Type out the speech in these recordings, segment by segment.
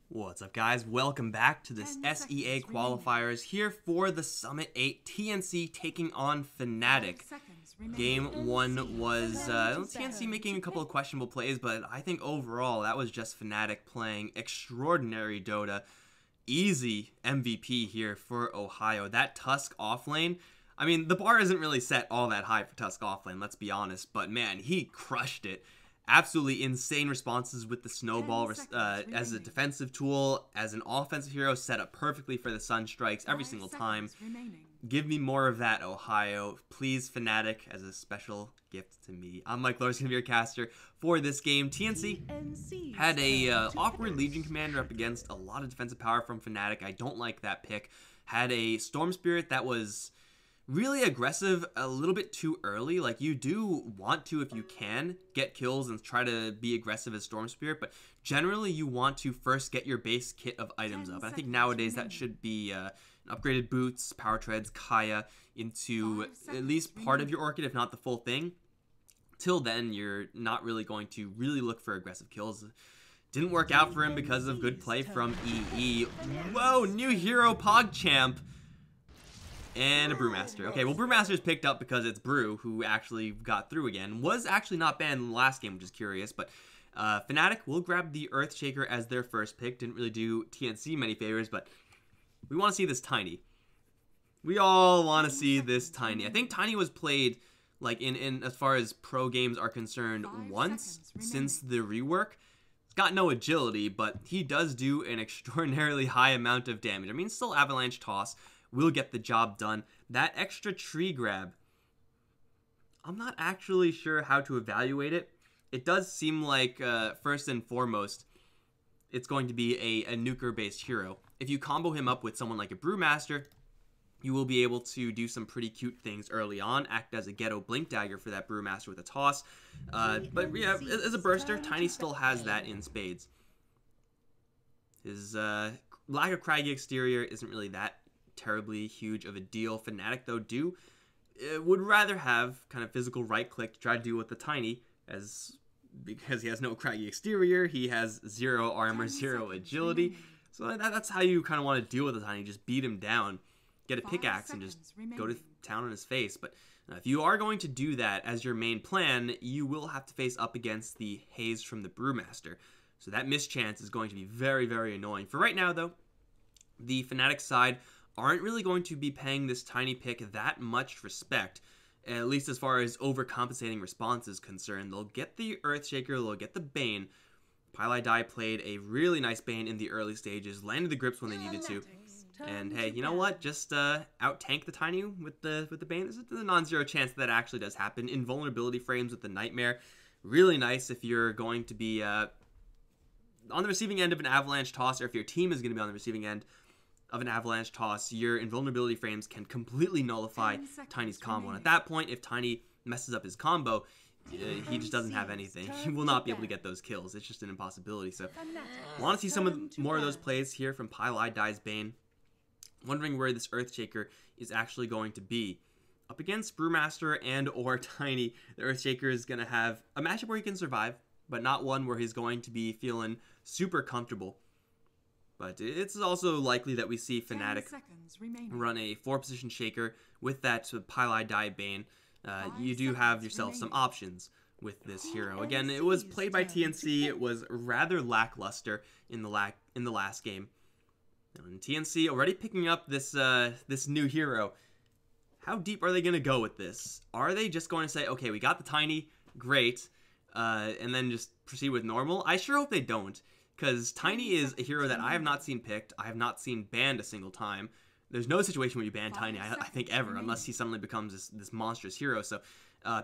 What's up, guys? Welcome back to this SEA qualifiers here for the Summit 8 TNC taking on Fnatic. Game 1 was TNC making a couple of questionable plays, but I think overall that was just Fnatic playing extraordinary Dota. Easy MVP here for Ohio. That Tusk offlane, I mean, the bar isn't really set all that high for Tusk offlane, let's be honest, but man, he crushed it. Absolutely insane responses with the snowball as a defensive tool, as an offensive hero, set up perfectly for the sun strikes every single time. Give me more of that, Ohio. Please, Fnatic, as a special gift to me. I'm Mike Lawrence, going to be your caster for this game. TNC had a awkward Legion commander up against a lot of defensive power from Fnatic. I don't like that pick. Had a Storm Spirit that was really aggressive a little bit too early. Like, you do want to, if you can, get kills and try to be aggressive as Storm Spirit, but generally you want to first get your base kit of items up. And I think nowadays that should be upgraded boots, power treads, Kaya into at least part of your Orchid, if not the full thing. Till then, you're not really going to really look for aggressive kills. Didn't work out for him because of good play from EE. Whoa, new hero PogChamp. And a Brewmaster. Okay, well, Brewmaster's picked up because it's Brew, who actually got through again. Was actually not banned in the last game, which is curious, but Fnatic will grab the Earthshaker as their first pick. Didn't really do TNC many favors, but we want to see this Tiny. We all want to see this Tiny. I think Tiny was played, like, in as far as pro games are concerned, once since the rework. He's got no agility, but he does do an extraordinarily high amount of damage. I mean, still Avalanche Toss will get the job done. That extra tree grab, I'm not actually sure how to evaluate it. It does seem like, first and foremost, it's going to be a nuker-based hero. If you combo him up with someone like a Brewmaster, you will be able to do some pretty cute things early on, act as a ghetto Blink Dagger for that Brewmaster with a toss. But yeah, as a burster, Tiny still has that in spades. His lack of craggy exterior isn't really that terribly huge of a deal. Fnatic, though, would rather have kind of physical right click to try to deal with the Tiny, because he has no craggy exterior, he has 0 armor, 0 agility. So that's how you kind of want to deal with the Tiny. Just beat him down, get a pickaxe, and just go to town on his face. But if you are going to do that as your main plan, you will have to face up against the haze from the Brewmaster. So that mischance is going to be very, very annoying. For right now, though, the Fnatic side aren't really going to be paying this Tiny pick that much respect, at least as far as overcompensating response is concerned. They'll get the Earthshaker, they'll get the Bane. Dai played a really nice Bane in the early stages, landed the grips when they needed to. And hey, you know what? Just out-tank the Tiny with the Bane. There's a non-zero chance that actually does happen. Invulnerability frames with the Nightmare. Really nice if you're going to be on the receiving end of an Avalanche Toss, or if your team is going to be on the receiving end of an Avalanche Toss. Your invulnerability frames can completely nullify Tiny's combo. And at that point, if Tiny messes up his combo, he just doesn't have anything. He will not be able to get those kills. It's just an impossibility. So, want to see more of those plays here from Dai's Bane. Wondering where this Earthshaker is actually going to be. Up against Brewmaster and or Tiny, the Earthshaker is going to have a matchup where he can survive, but not one where he's going to be feeling super comfortable. But it's also likely that we see Fnatic run a 4-position Shaker with that Dai Bane. You do have yourself some options with this hero. Again, it was played by TNC. It was rather lackluster in the last game. And TNC already picking up this this new hero. How deep are they going to go with this? Are they just going to say, okay, we got the Tiny, great, and then just proceed with normal? I sure hope they don't. Because Tiny is a hero that I have not seen picked. I have not seen banned a single time. There's no situation where you ban Tiny, I think, ever, unless he suddenly becomes this monstrous hero. So,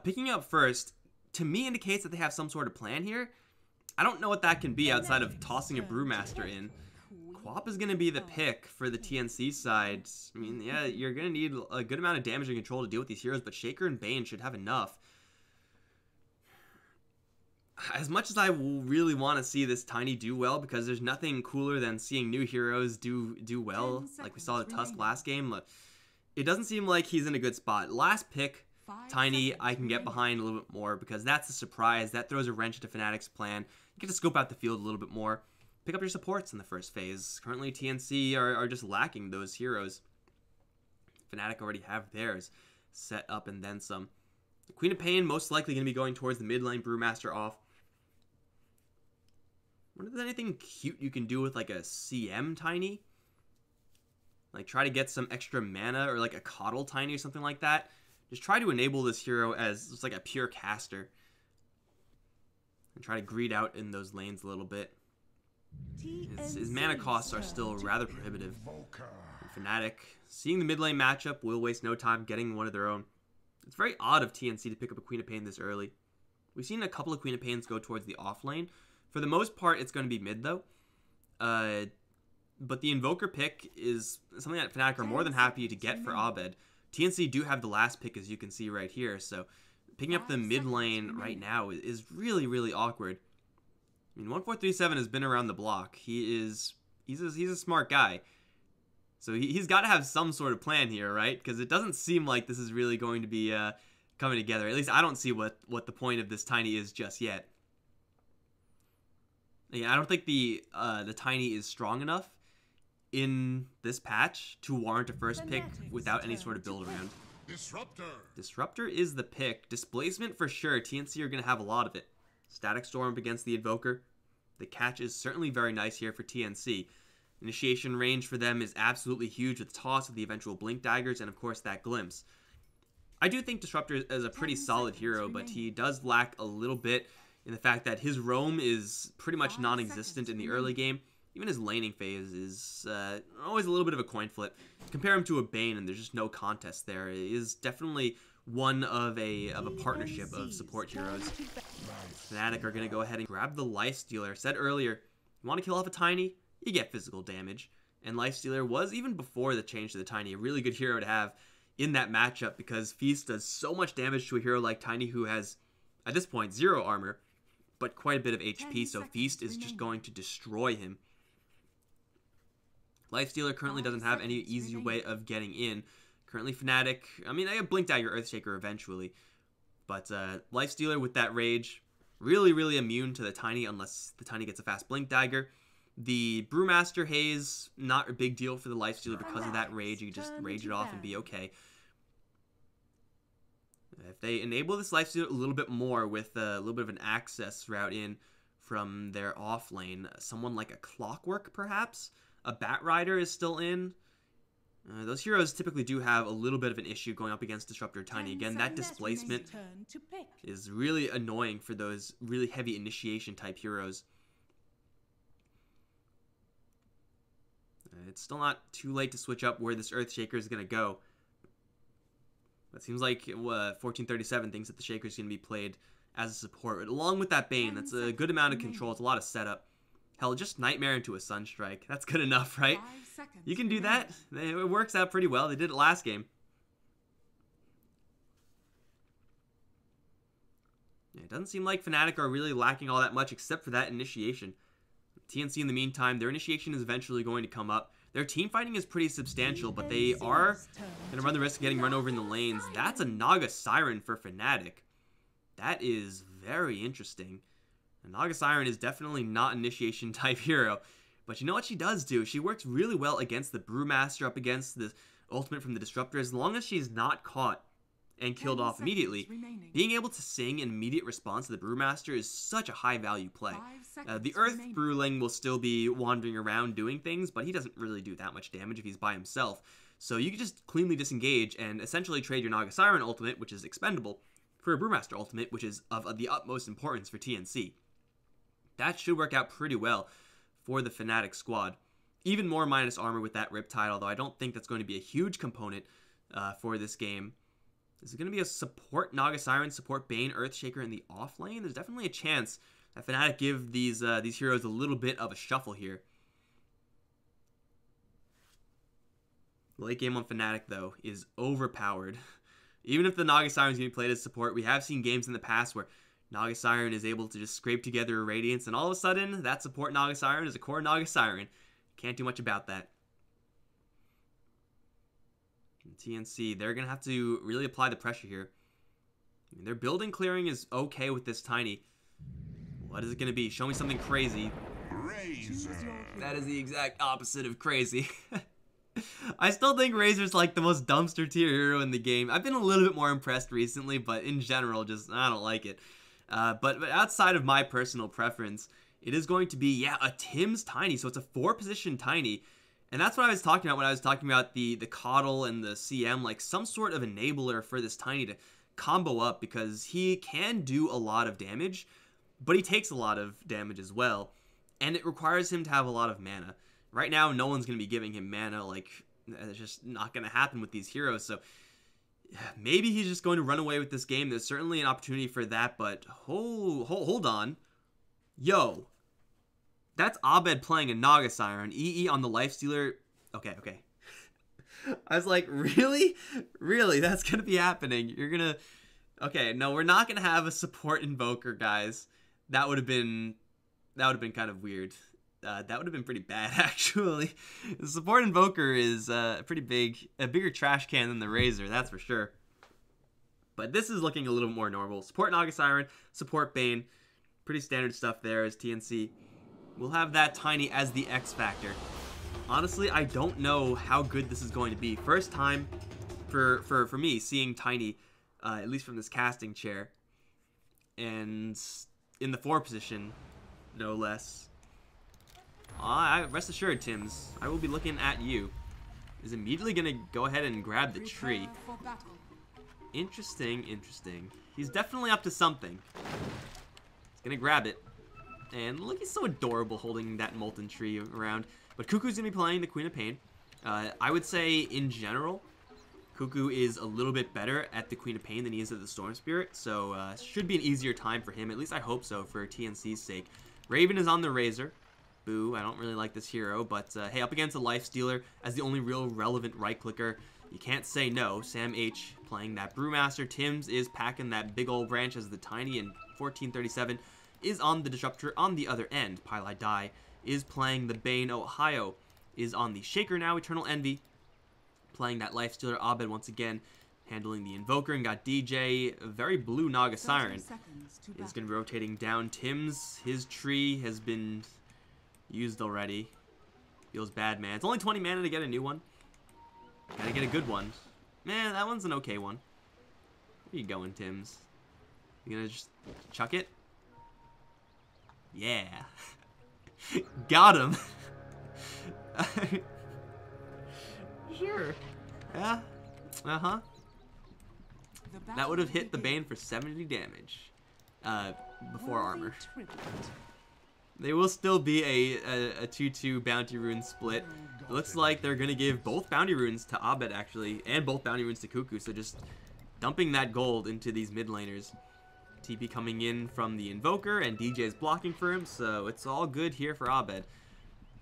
picking up first, to me, indicates that they have some sort of plan here. I don't know what that can be outside of tossing a Brewmaster in. Quap is going to be the pick for the TNC side. I mean, yeah, you're going to need a good amount of damage and control to deal with these heroes, but Shaker and Bane should have enough. As much as I really want to see this Tiny do well, because there's nothing cooler than seeing new heroes do well, like we saw the Tusk last game, it doesn't seem like he's in a good spot. Last pick, Tiny, I can get behind a little bit more, because that's a surprise. That throws a wrench into Fnatic's plan. You get to scope out the field a little bit more. pick up your supports in the first phase. Currently, TNC are just lacking those heroes. Fnatic already have theirs set up and then some. The Queen of Pain most likely going to be going towards the mid lane, Brewmaster off. I wonder if there's anything cute you can do with like a CM Tiny? Like try to get some extra mana or like a Coddle Tiny or something like that. Just try to enable this hero as just like a pure caster. And try to greed out in those lanes a little bit. His mana costs are still rather prohibitive. And Fnatic, seeing the mid lane matchup, will waste no time getting one of their own. It's very odd of TNC to pick up a Queen of Pain this early. We've seen a couple of Queen of Pains go towards the off lane. For the most part, it's going to be mid though. But the Invoker pick is something that Fnatic are more than happy to get for Abed. TNC do have the last pick, as you can see right here, so picking up the mid lane right now is really, really awkward. I mean, 1437 has been around the block. He's a smart guy. So he's got to have some sort of plan here, right? Because it doesn't seem like this is really going to be coming together. At least I don't see what the point of this Tiny is just yet. Yeah, I don't think the Tiny is strong enough in this patch to warrant a first pick without any sort of build around. Disruptor is the pick. Displacement for sure. TNC are going to have a lot of it. Static Storm against the Invoker. The catch is certainly very nice here for TNC. Initiation range for them is absolutely huge with Toss, with the eventual Blink Daggers, and of course that Glimpse. I do think Disruptor is a pretty solid hero, but he does lack a little bit in the fact that his roam is pretty much non-existent in the early game. Even his laning phase is always a little bit of a coin flip. Compare him to a Bane, and there's just no contest there. It is definitely one of a partnership of support heroes. Fnatic are going to go ahead and grab the Lifestealer. Said earlier, you want to kill off a Tiny, you get physical damage. And Lifestealer was, even before the change to the Tiny, a really good hero to have in that matchup because Feast does so much damage to a hero like Tiny who has, at this point, 0 armor, but quite a bit of HP, so Feast is just going to destroy him. Lifestealer currently doesn't have any easy way of getting in. Currently Fnatic, I mean, they have Blink Dagger Earthshaker eventually, but Lifestealer with that rage, really, really immune to the Tiny unless the Tiny gets a fast Blink Dagger. The Brewmaster Haze, not a big deal for the Lifestealer because of that rage. You can just rage it off and be okay. If they enable this Lifestealer a little bit more with a little bit of an access route in from their off lane, someone like a Clockwork perhaps? A Batrider is still in. Those heroes typically do have a little bit of an issue going up against Disruptor Tiny. Again, that displacement is really annoying for those really heavy initiation type heroes. It's still not too late to switch up where this Earthshaker is going to go. It seems like 1437 thinks that the Shaker is going to be played as a support. But along with that Bane, that's a good amount of control. It's a lot of setup. Hell, just Nightmare into a Sunstrike. That's good enough, right? You can do that. It works out pretty well. They did it last game. Yeah, it doesn't seem like Fnatic are really lacking all that much except for that initiation. TNC, in the meantime, their initiation is eventually going to come up. Their team fighting is pretty substantial, but they are going to run the risk of getting run over in the lanes. That's a Naga Siren for Fnatic. That is very interesting. And Naga Siren is definitely not an initiation type hero. But you know what she does do? She works really well against the Brewmaster, up against the ultimate from the Disruptor, as long as she's not caught and killed off immediately. Being able to sing in immediate response to the Brewmaster is such a high value play. The Earth Brewling will still be wandering around doing things, but he doesn't really do that much damage if he's by himself. So you can just cleanly disengage and essentially trade your Naga Siren ultimate, which is expendable, for a Brewmaster ultimate, which is of the utmost importance for TNC. That should work out pretty well for the Fnatic squad. Even more minus armor with that Riptide, although I don't think that's going to be a huge component for this game. Is it going to be a support Naga Siren, support Bane, Earthshaker in the off lane? There's definitely a chance that Fnatic give these heroes a little bit of a shuffle here. The late game on Fnatic, though, is overpowered. Even if the Naga Siren is going to be played as support, we have seen games in the past where Naga Siren is able to just scrape together a Radiance, and all of a sudden, that support Naga Siren is a core Naga Siren. Can't do much about that. And TNC, they're going to have to really apply the pressure here. I mean, their building clearing is okay with this Tiny. What is it going to be? Show me something crazy. That is the exact opposite of crazy. I still think Razor's like the most dumpster tier hero in the game. I've been a little bit more impressed recently, but in general, just I don't like it. But outside of my personal preference, it is going to be, yeah, a Tim's Tiny. So it's a 4-position Tiny. And that's what I was talking about when I was talking about the Coddle and the CM, like some sort of enabler for this Tiny to combo up, because he can do a lot of damage, but he takes a lot of damage as well. And it requires him to have a lot of mana. Right now, no one's going to be giving him mana. Like, it's just not going to happen with these heroes. So maybe he's just going to run away with this game. There's certainly an opportunity for that, but hold on. Yo, that's Abed playing a Naga Siren. EE on the Lifestealer. Okay. I was like, really? Really? That's going to be happening? You're going to... Okay, no, we're not going to have a support Invoker, guys. That would have been kind of weird. That would have been pretty bad, actually. The support Invoker is a bigger trash can than the Razor, that's for sure. But this is looking a little more normal. Support Naga Siren, support Bane. Pretty standard stuff there as TNC. We'll have that Tiny as the X factor. Honestly, I don't know how good this is going to be. First time for me seeing Tiny, at least from this casting chair. And in the 4 position, no less. Rest assured, Tims, I will be looking at you. Is immediately going to go ahead and grab the tree. Interesting. He's definitely up to something. He's going to grab it. And look, he's so adorable holding that molten tree around. But Cuckoo's going to be playing the Queen of Pain. I would say, in general, Cuckoo is a little bit better at the Queen of Pain than he is at the Storm Spirit. So, should be an easier time for him. At least I hope so, for TNC's sake. Raven is on the Razor. Boo, I don't really like this hero, but hey, up against a Lifestealer as the only real relevant right-clicker, you can't say no. Sam H playing that Brewmaster. Tims is packing that big old branch as the Tiny, and 1437 is on the Disruptor on the other end. Pylai Dai is playing the Bane. Ohio is on the Shaker now. Eternal Envy playing that Lifestealer. Abed once again handling the Invoker, and got DJ, a very blue Naga Siren, is going to be rotating down. Tims, his tree has been used already. Feels bad, man. It's only 20 mana to get a new one. Gotta get a good one. Man, that one's an okay one. Where you going, Tims? You gonna just chuck it? Yeah. Got him. Sure. Yeah. Uh-huh. That would have hit the Bane for 70 damage. Before armor. They will still be a 2-2 bounty rune split. It looks like they're going to give both bounty runes to Abed, actually, and both bounty runes to Cuckoo, so just dumping that gold into these mid laners. TP coming in from the Invoker, and DJ is blocking for him, so it's all good here for Abed.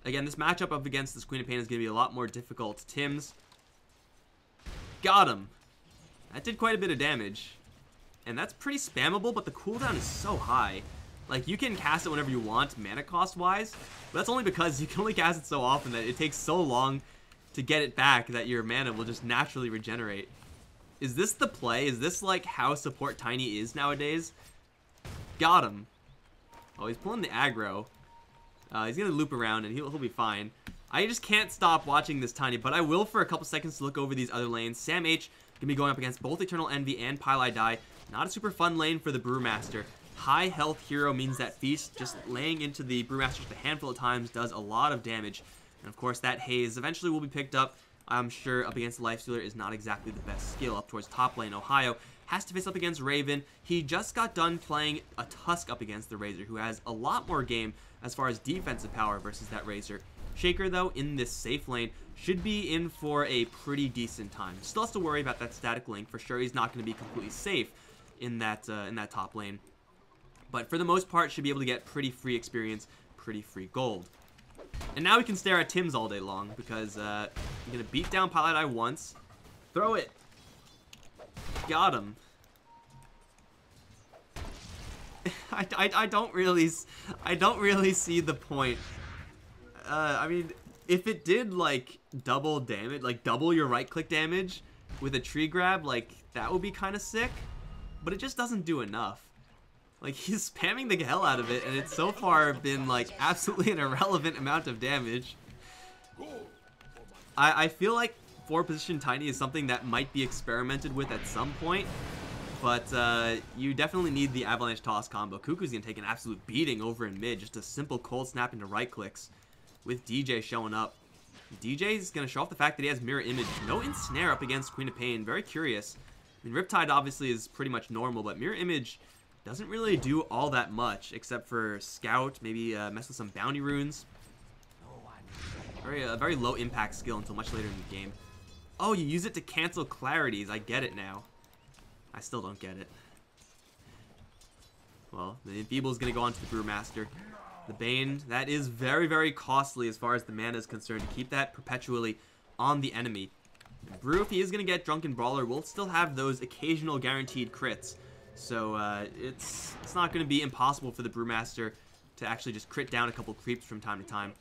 Again, this matchup up against this Queen of Pain is going to be a lot more difficult. Tims got him. That did quite a bit of damage, and that's pretty spammable, but the cooldown is so high. Like, you can cast it whenever you want, mana cost-wise, but that's only because you can only cast it so often that it takes so long to get it back that your mana will just naturally regenerate. Is this the play? Is this, like, how support Tiny is nowadays? Got him. Oh, he's pulling the aggro. He's gonna loop around, and he'll be fine. I just can't stop watching this Tiny, but I will for a couple seconds to look over these other lanes. Sam H gonna be going up against both Eternal Envy and Pylai Dai. Not a super fun lane for the Brewmaster. High health hero means that Feast just laying into the Brewmaster just a handful of times does a lot of damage. And of course that Haze eventually will be picked up. I'm sure up against the Lifestealer is not exactly the best skill. Up towards top lane, Ohio has to face up against Raven. He just got done playing a Tusk up against the Razor, who has a lot more game as far as defensive power versus that Razor. Shaker, though, in this safe lane, should be in for a pretty decent time. Still has to worry about that static link. For sure, he's not going to be completely safe in that top lane. But for the most part, should be able to get pretty free experience, pretty free gold. And now we can stare at Tims all day long, because you're going to beat down Pylai Dai once. Throw it. Got him. I don't really see the point. I mean, if it did, like, double damage, like, double your right-click damage with a tree grab, like, that would be kind of sick. But it just doesn't do enough. Like, he's spamming the hell out of it, and it's so far been, like, absolutely an irrelevant amount of damage. I feel like 4-position Tiny is something that might be experimented with at some point, but you definitely need the Avalanche Toss combo. Cuckoo's gonna take an absolute beating over in mid, just a simple cold snap into right clicks with DJ showing up. DJ's gonna show off the fact that he has Mirror Image. No Ensnare up against Queen of Pain. Very curious. I mean, Riptide obviously is pretty much normal, but Mirror Image doesn't really do all that much, except for Scout, maybe mess with some Bounty Runes. Very low impact skill until much later in the game. Oh, you use it to cancel clarities. I get it now. I still don't get it. Well, the Enfeeble is going to go on to the Brewmaster. The Bane, that is very, very costly as far as the mana is concerned, to keep that perpetually on the enemy. And Brew, if he is going to get Drunken Brawler, will still have those occasional guaranteed crits. So it's not going to be impossible for the Brewmaster to actually just crit down a couple creeps from time to time.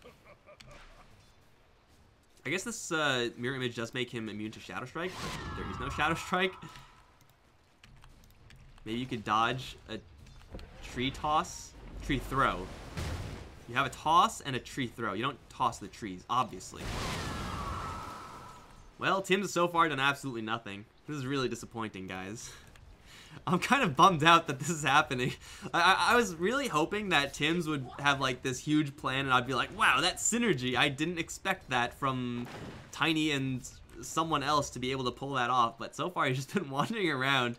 I guess this Mirror Image does make him immune to Shadow Strike, but there is no Shadow Strike. Maybe you could dodge a tree toss, tree throw. You have a toss and a tree throw. You don't toss the trees, obviously. Well, Tim's has so far done absolutely nothing. This is really disappointing, guys. I'm kind of bummed out that this is happening. I was really hoping that Tim's would have like this huge plan and I'd be like, wow, that synergy. I didn't expect that from Tiny and someone else to be able to pull that off. But so far he's just been wandering around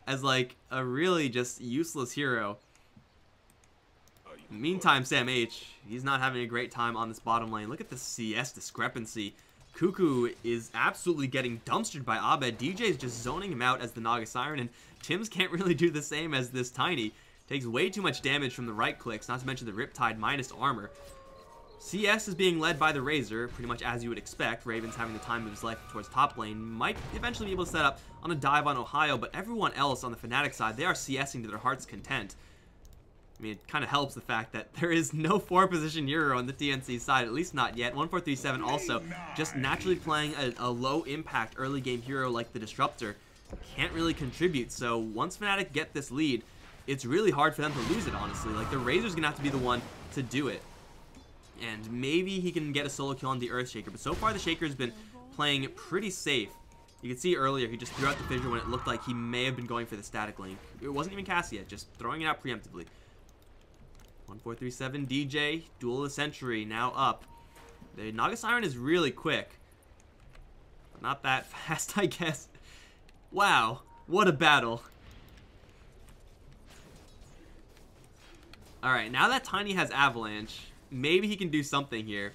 as like a really just useless hero. Meantime, Sam H, he's not having a great time on this bottom lane. Look at the CS discrepancy. Cuckoo is absolutely getting dumpstered by Abed. DJ is just zoning him out as the Naga Siren, and Tim's can't really do the same as this Tiny. Takes way too much damage from the right clicks, not to mention the Riptide minus armor. CS is being led by the Razor, pretty much as you would expect. Raven's having the time of his life towards top lane. Might eventually be able to set up on a dive on Ohio, but everyone else on the Fnatic side, they are CSing to their heart's content. I mean, it kind of helps the fact that there is no 4-position hero on the TNC side, at least not yet. 1437 also just naturally playing a low-impact early-game hero like the Disruptor can't really contribute. So once Fnatic get this lead, it's really hard for them to lose it, honestly. Like, the Razor's going to have to be the one to do it. And maybe he can get a solo kill on the Earthshaker, but so far the Shaker's been playing pretty safe. You can see earlier, he just threw out the Fissure when it looked like he may have been going for the Static Link. It wasn't even cast yet, just throwing it out preemptively. 1437 DJ, Duel of the Century, now up. The Naga Siren is really quick. But not that fast, I guess. Wow, what a battle. Alright, now that Tiny has Avalanche, maybe he can do something here.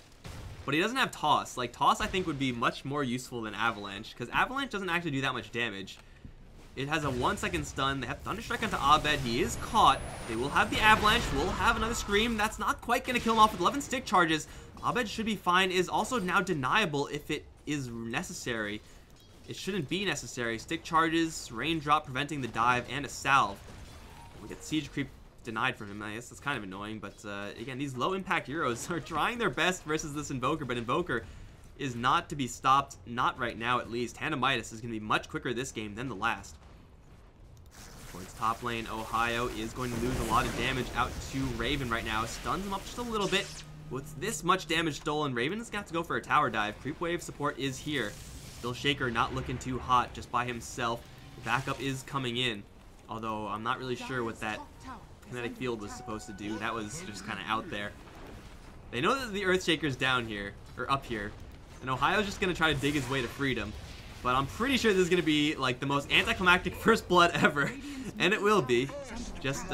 But he doesn't have Toss. Like, Toss I think would be much more useful than Avalanche, because Avalanche doesn't actually do that much damage. It has a 1-second stun. They have Thunderstrike onto Abed. He is caught. They will have the Avalanche. Will have another Scream. That's not quite going to kill him off with 11 stick charges. Abed should be fine. Is also now deniable if it is necessary. It shouldn't be necessary. Stick charges, Raindrop preventing the dive, and a Salve. We get Siege Creep denied from him. I guess that's kind of annoying. But again, these low-impact heroes are trying their best versus this Invoker. But Invoker is not to be stopped. Not right now, at least. Hanamitis is going to be much quicker this game than the last. Towards top lane, Ohio is going to lose a lot of damage out to Raven right now. Stuns him up just a little bit. With this much damage stolen, Raven is going to have to go for a tower dive. Creep wave support is here. Still Shaker not looking too hot just by himself. The backup is coming in. Although I'm not really sure what that kinetic field was supposed to do. That was just kind of out there. They know that the Earthshaker's down here, or up here. And Ohio's just going to try to dig his way to freedom. But I'm pretty sure this is going to be like the most anticlimactic first blood ever. And it will be. Just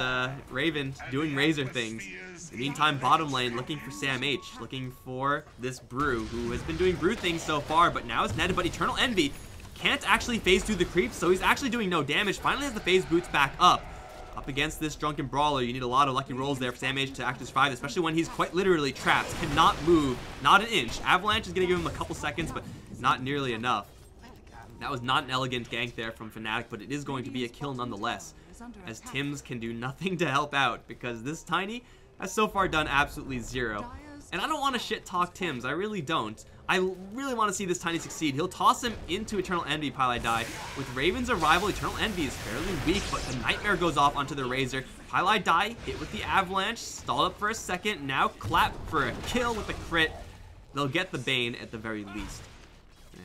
Raven doing Razor things. In the meantime, bottom lane looking for Sam H. Looking for this Brew, who has been doing Brew things so far, but now is netted. But Eternal Envy can't actually phase through the creeps, so he's actually doing no damage. Finally has the phase boots back up. Up against this Drunken Brawler, you need a lot of lucky rolls there for Sam H to actually survive, especially when he's quite literally trapped. Cannot move, not an inch. Avalanche is going to give him a couple seconds, but not nearly enough. That was not an elegant gank there from Fnatic, but it is going to be a kill nonetheless, as Tim's can do nothing to help out, because this Tiny has so far done absolutely zero. And I don't want to shit talk Tim's, I really don't. I really want to see this Tiny succeed. He'll toss him into Eternal Envy, Pili Die. With Raven's arrival, Eternal Envy is fairly weak, but the Nightmare goes off onto the Razor. Pili Die hit with the Avalanche, stalled up for a second, now clap for a kill with a crit. They'll get the Bane at the very least.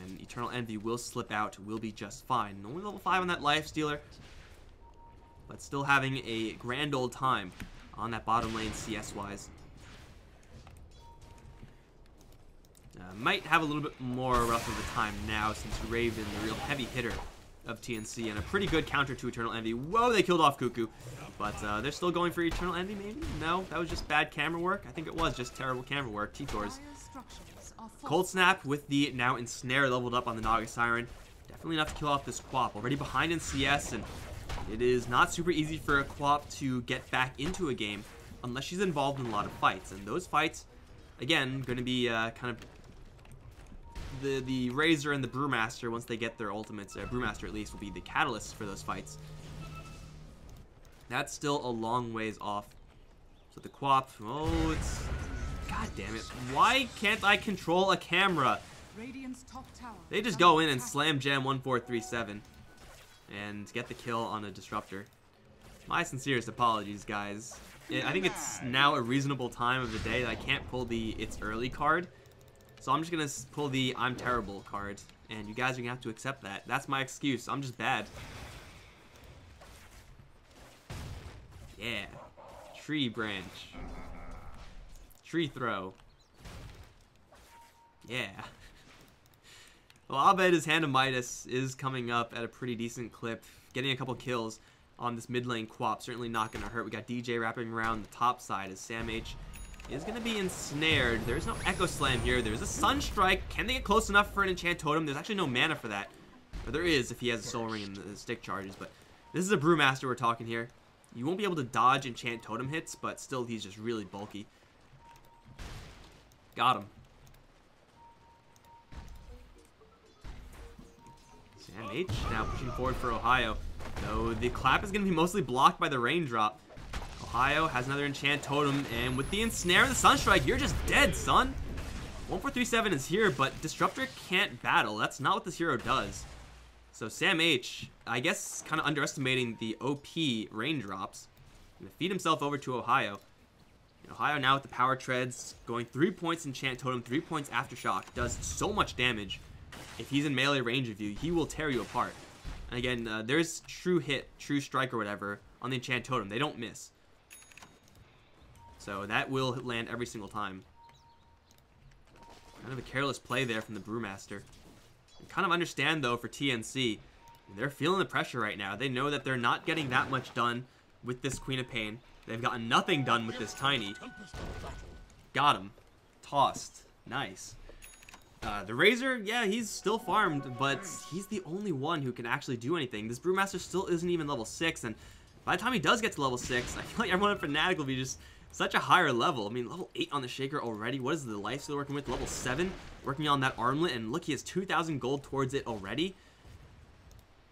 And Eternal Envy will slip out, will be just fine. Only level 5 on that Life Stealer, but still having a grand old time on that bottom lane CS-wise. Might have a little bit more rough of a time now since Raven, the real heavy hitter of TNC, and a pretty good counter to Eternal Envy. Whoa, they killed off Cuckoo. But they're still going for Eternal Envy, maybe? No, that was just bad camera work. I think it was just terrible camera work. T-Tors. Cold Snap with the now Ensnare leveled up on the Naga Siren. Definitely enough to kill off this Quap. Already behind in CS, and it is not super easy for a Quap to get back into a game unless she's involved in a lot of fights. And those fights, again, going to be kind of the Razor and the Brewmaster, once they get their ultimates, Brewmaster at least, will be the catalysts for those fights. That's still a long ways off. So the Quap, oh, it's... God damn it. Why can't I control a camera? They just go in and slam jam 1437 and get the kill on a Disruptor. My sincerest apologies, guys. I think it's now a reasonable time of the day that I can't pull the It's Early card. So I'm just going to pull the I'm Terrible card, and you guys are going to have to accept that. That's my excuse. I'm just bad. Yeah. Tree branch. Tree throw. Yeah. Well, Abed, his Hand of Midas, is coming up at a pretty decent clip, getting a couple kills on this mid lane Quap. Certainly not going to hurt. We got DJ wrapping around the top side as Sam H is going to be ensnared. There's no Echo Slam here. There's a Sunstrike. Can they get close enough for an Enchant Totem? There's actually no mana for that. Or there is if he has a Soul Ring and the stick charges. But this is a Brewmaster we're talking here. You won't be able to dodge Enchant Totem hits, but still he's just really bulky. Got him. Sam H now pushing forward for Ohio. Though the clap is going to be mostly blocked by the Raindrop. Ohio has another Enchant Totem, and with the Ensnare and the Sunstrike, you're just dead, son. 1437 is here, but Disruptor can't battle. That's not what this hero does. So Sam H, I guess, kind of underestimating the OP Raindrops. Going to feed himself over to Ohio. And Ohio now with the Power Treads, going 3 points Enchant Totem, 3 points Aftershock. Does so much damage. If he's in melee range of you, he will tear you apart. And again, there's True Hit, True Strike or whatever on the Enchant Totem. They don't miss. So that will land every single time. Kind of a careless play there from the Brewmaster. I kind of understand, though, for TNC. They're feeling the pressure right now. They know that they're not getting that much done with this Queen of Pain. They've gotten nothing done with this Tiny. Got him. Tossed. Nice. The Razor, yeah, he's still farmed, but he's the only one who can actually do anything. This Brewmaster still isn't even level 6, and by the time he does get to level 6, I feel like everyone at Fnatic will be just such a higher level. I mean, level 8 on the Shaker already. What is the life still working with? Level 7, working on that armlet, and look, he has 2,000 gold towards it already.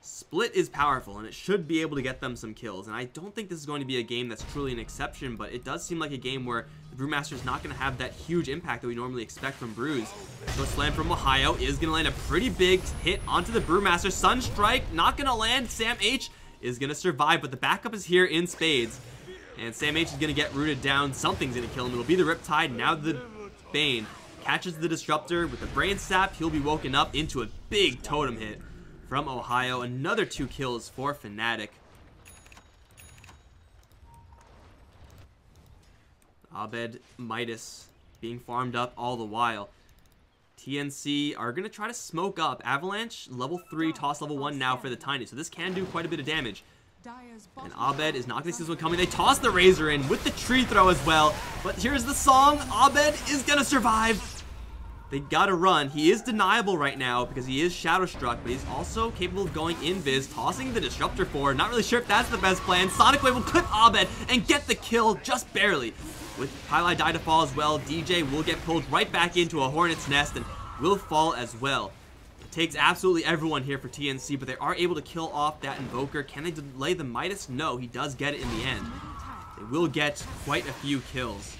Split is powerful, and it should be able to get them some kills. And I don't think this is going to be a game that's truly an exception, but it does seem like a game where the Brewmaster is not going to have that huge impact that we normally expect from Brews. So Slam from Ohio is going to land a pretty big hit onto the Brewmaster. Sunstrike, not going to land. Sam H is going to survive, but the backup is here in spades. And Sam H is going to get rooted down. Something's going to kill him. It'll be the Riptide. Now the Bane catches the Disruptor with the Brain Sap. He'll be woken up into a big totem hit from Ohio. Another 2 kills for Fnatic. Abed Midas being farmed up all the while. TNC are going to try to smoke up. Avalanche, level 3, toss level 1 now for the Tiny. So this can do quite a bit of damage. And Abed is not going to see this one coming. They toss the Razor in with the tree throw as well. But here's the song. Abed is going to survive. They got to run. He is deniable right now because he is Shadow Struck, but he's also capable of going invis, tossing the Disruptor forward. Not really sure if that's the best plan. Sonic Wave will clip Abed and get the kill just barely. With Pili Die to fall as well, DJ will get pulled right back into a Hornet's Nest and will fall as well. It takes absolutely everyone here for TNC, but they are able to kill off that Invoker. Can they delay the Midas? No, he does get it in the end. They will get quite a few kills.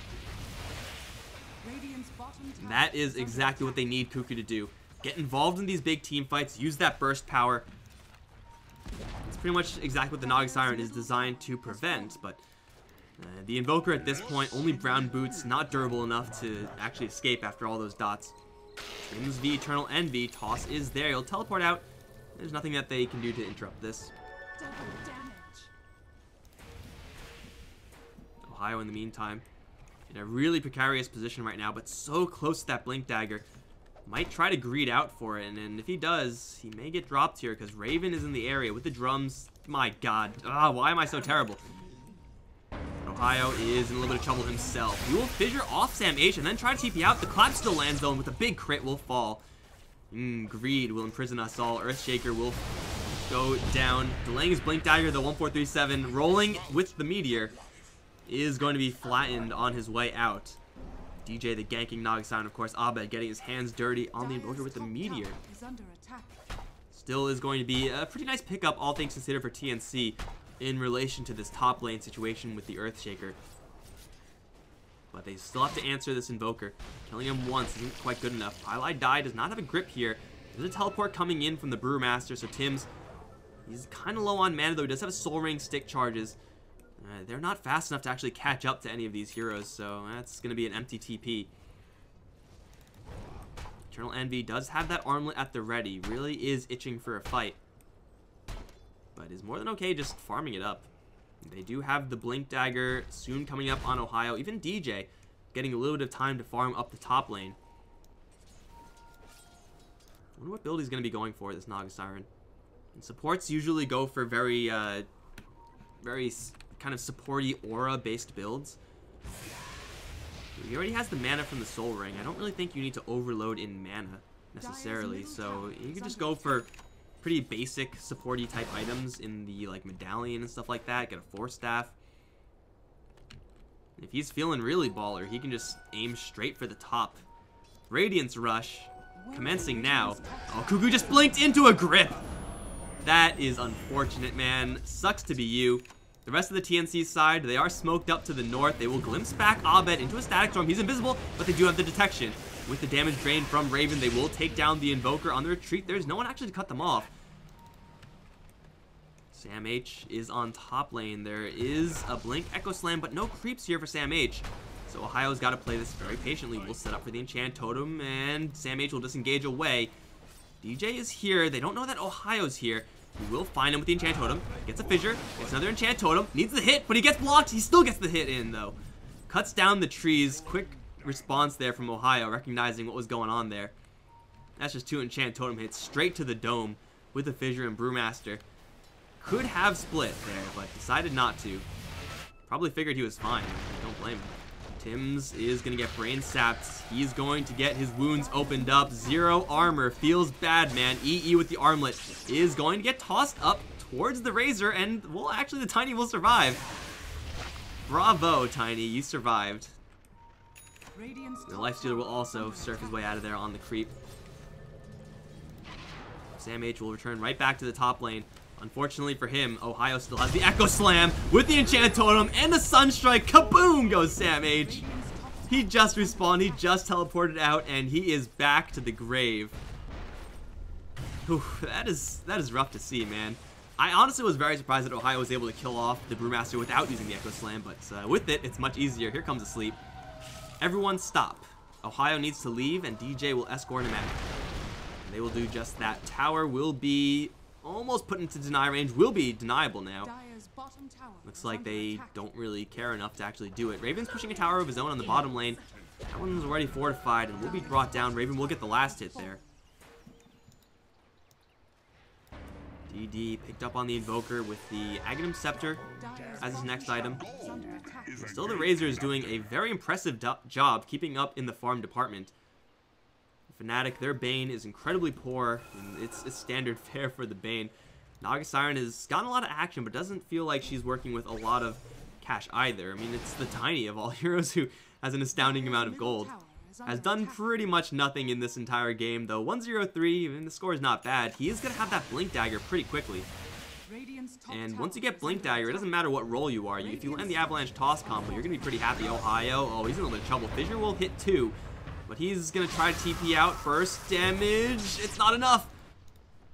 And that is exactly what they need Cuckoo to do. Get involved in these big team fights, use that burst power. It's pretty much exactly what the Naga Siren is designed to prevent, but the Invoker at this point, only brown boots, not durable enough to actually escape after all those dots. Trims V, Eternal Envy, toss is there, he'll teleport out. There's nothing that they can do to interrupt this. Ohio in the meantime, in a really precarious position right now, but so close to that Blink Dagger. Might try to greed out for it, and if he does, he may get dropped here because Raven is in the area with the drums. My god. Why am I so terrible? Ohio is in a little bit of trouble himself. He will fissure off Sam H and then try to TP out. The clap still lands though, and with a big crit will fall. Greed will imprison us all. Earthshaker will go down. Delaying his Blink Dagger, the 1437, rolling with the Meteor, is going to be flattened on his way out. DJ the ganking Naga Siren, of course. Abed getting his hands dirty on the Invoker with the Meteor. Still is going to be a pretty nice pickup, all things considered, for TNC in relation to this top lane situation with the Earthshaker. But they still have to answer this Invoker. Killing him once isn't quite good enough. Ally Die does not have a grip here. There's a teleport coming in from the Brewmaster, so Tim's, he's kind of low on mana, though. He does have a Soul Ring, stick charges. They're not fast enough to actually catch up to any of these heroes, so that's going to be an empty TP. Eternal Envy does have that armlet at the ready, really is itching for a fight, but is more than okay just farming it up. They do have the Blink Dagger soon coming up on Ohio, even DJ getting a little bit of time to farm up the top lane. I wonder what build he's going to be going for, this Naga Siren. And supports usually go for very kind of supporty aura-based builds. He already has the mana from the Soul Ring. I don't really think you need to overload in mana necessarily, so you can just go for pretty basic supporty type items in the like medallion and stuff like that. Get a Force Staff. If he's feeling really baller, he can just aim straight for the top. Radiance Rush commencing now. Oh, Cuckoo just blinked into a grip. That is unfortunate, man. Sucks to be you. The rest of the TNC side, they are smoked up to the north. They will glimpse back Abed into a Static Storm. He's invisible, but they do have the detection. With the damage drain from Raven, they will take down the Invoker on the retreat. There's no one actually to cut them off. Sam H is on top lane. There is a Blink Echo Slam, but no creeps here for Sam H. So Ohio's got to play this very patiently. We'll set up for the Enchant Totem, and Sam H will disengage away. DJ is here. They don't know that Ohio's here. We will find him with the Enchant Totem. Gets a Fissure. Gets another Enchant Totem. Needs the hit, but he gets blocked. He still gets the hit in, though. Cuts down the trees. Quick response there from Ohio, recognizing what was going on there. That's just two Enchant Totem hits straight to the dome with the Fissure and Brewmaster. Could have split there, but decided not to. Probably figured he was fine. Don't blame him. Tim's is going to get brain sapped. He's going to get his wounds opened up. Zero armor. Feels bad, man. EE with the armlet is going to get tossed up towards the Razor, and, well, actually the Tiny will survive. Bravo, Tiny. You survived. The Lifestealer will also surf his way out of there on the creep. Sam H will return right back to the top lane. Unfortunately for him, Ohio still has the Echo Slam with the Enchant Totem and the Sunstrike. Kaboom goes Sam H. He just respawned, he just teleported out, and he is back to the grave. Whew, that is rough to see, man. I honestly was very surprised that Ohio was able to kill off the Brewmaster without using the Echo Slam, but with it, it's much easier. Here comes a sleep. Everyone stop. Ohio needs to leave, and DJ will escort him out. And they will do just that. Tower will be almost put into deny range, will be deniable now. Looks like they don't really care enough to actually do it. Raven's pushing a tower of his own on the bottom lane. That one's already fortified and will be brought down. Raven will get the last hit there. DD picked up on the Invoker with the Aghanim Scepter as his next item. Still, the Razor is doing a very impressive job keeping up in the farm department. Fnatic, their Bane is incredibly poor, and it's standard fare for the Bane. Naga Siren has gotten a lot of action, but doesn't feel like she's working with a lot of cash either. I mean, it's the Tiny of all heroes who has an astounding amount of gold. Has done pretty much nothing in this entire game, though. 1-0-3, I mean, the score is not bad. He is going to have that Blink Dagger pretty quickly. And once you get Blink Dagger, it doesn't matter what role you are. If you land the Avalanche Toss combo, you're going to be pretty happy. Ohio, oh, he's in a little bit of trouble. Fissure will hit 2. but he's going to try to TP out. Burst damage. It's not enough.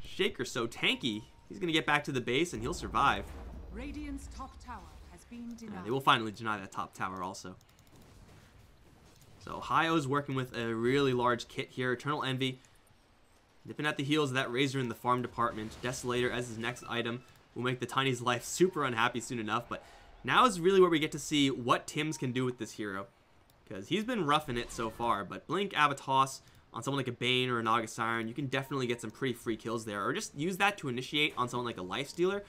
Shaker's so tanky. He's going to get back to the base, and he'll survive. Radiant's top tower has been denied. They will finally deny that top tower also. So Ohio's working with a really large kit here. Eternal Envy. Nipping at the heels of that Razor in the farm department. Desolator as his next item will make the Tiny's life super unhappy soon enough. But now is really where we get to see what Tims can do with this hero. Because he's been roughing it so far. But Blink, Avatos on someone like a Bane or a Naga Siren, you can definitely get some pretty free kills there. Or just use that to initiate on someone like a Lifestealer.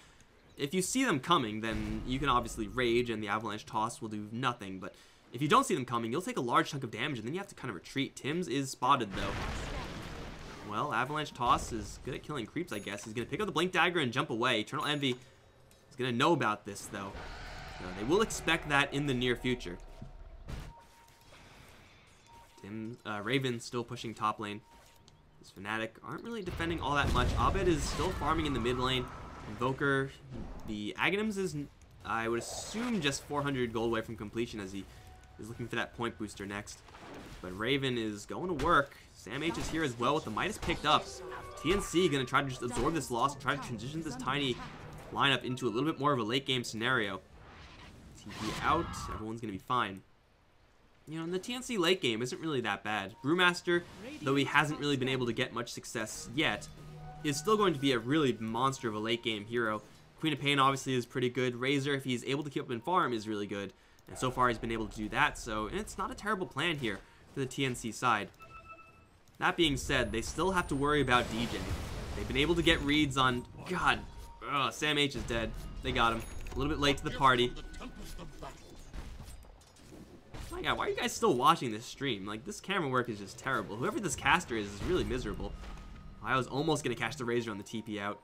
If you see them coming, then you can obviously rage and the Avalanche Toss will do nothing. But if you don't see them coming, you'll take a large chunk of damage and then you have to kind of retreat. Tims is spotted though. Well, Avalanche Toss is good at killing creeps, I guess. He's going to pick up the Blink Dagger and jump away. Eternal Envy is going to know about this though. They will expect that in the near future. Raven still pushing top lane. This Fnatic aren't really defending all that much. Abed is still farming in the mid lane. Invoker, the Aghanims is, I would assume, just 400 gold away from completion as he is looking for that point booster next. But Raven is going to work. Sam H is here as well with the Midas picked up. TNC going to try to just absorb this loss and try to transition this Tiny lineup into a little bit more of a late game scenario. TP out, everyone's going to be fine. You know, in the TNC late game isn't really that bad. Brewmaster, though he hasn't really been able to get much success yet, is still going to be a really monster of a late game hero. Queen of Pain obviously is pretty good. Razor, if he's able to keep up in farm, is really good. And so far he's been able to do that, so it's not a terrible plan here for the TNC side. That being said, they still have to worry about DJ. They've been able to get reads on... God, Sam H is dead. They got him. A little bit late to the party. My God, why are you guys still watching this stream? Like, this camera work is just terrible. Whoever this caster is really miserable. I was almost going to catch the Razor on the TP out.